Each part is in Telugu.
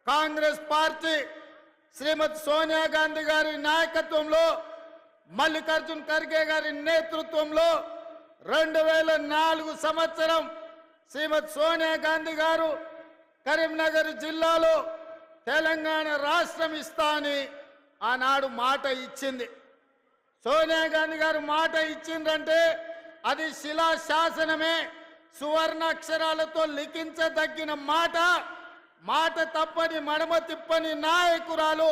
కాంగ్రెస్ పార్టీ శ్రీమతి సోనియా గాంధీ గారి నాయకత్వంలో మల్లికార్జున్ ఖర్గే గారి నేతృత్వంలో 2004 సంవత్సరం శ్రీమతి సోనియా గాంధీ గారు కరీంనగర్ జిల్లాలో తెలంగాణ రాష్ట్రం ఇస్తా అని ఆనాడు మాట ఇచ్చింది. సోనియా గాంధీ గారు మాట ఇచ్చిందంటే అది శిలా శాసనమే, సువర్ణాక్షరాలతో లిఖించదగిన మాట. మాట తప్పని మడమ తిప్పని నాయకురాలు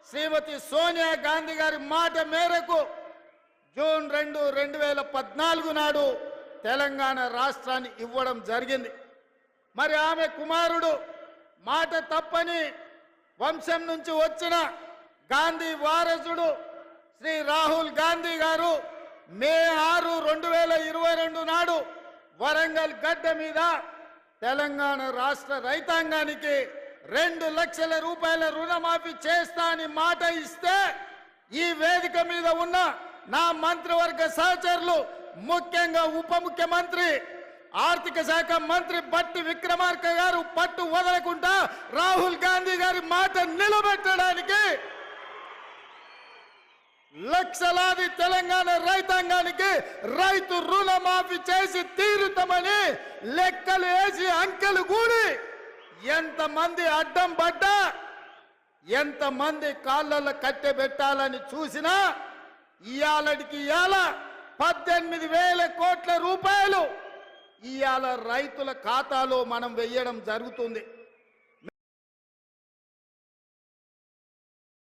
శ్రీమతి సోనియా గాంధీ గారి మాట మేరకు జూన్ 2, 2014 నాడు తెలంగాణ రాష్ట్రాన్ని ఇవ్వడం జరిగింది. మరి ఆమె కుమారుడు మాట తప్పని వంశం నుంచి వచ్చిన గాంధీ వారసుడు శ్రీ రాహుల్ గాంధీ గారు మే 6, 2022 నాడు వరంగల్ గడ్డ మీద తెలంగాణ రాష్ట్ర రైతాంగానికి 2 లక్షల రూపాయల రుణమాఫీ చేస్తా అని మాట ఇస్తే ఈ వేదిక మీద ఉన్న నా మంత్రివర్గ సహచరులు, ముఖ్యంగా ఉప ముఖ్యమంత్రి ఆర్థిక శాఖ మంత్రి బట్టి విక్రమార్క గారు పట్టు వదలకుండా రాహుల్ గాంధీ గారి మాట నిలబెట్టడానికి లక్షలాది తెలంగాణ రైతాంగానికి రైతు రుణమాఫీ చేసి తీరుతామని లెక్కలు వేసి అంకెలు కూడి ఎంతమంది అడ్డం పడ్డా, ఎంతమంది కాళ్ళల్లో కట్టెబెట్టాలని చూసినా ఇయాలటికి ఇయాల 18,000 కోట్ల రూపాయలు ఇయాల రైతుల ఖాతాలో మనం వెయ్యడం జరుగుతుంది.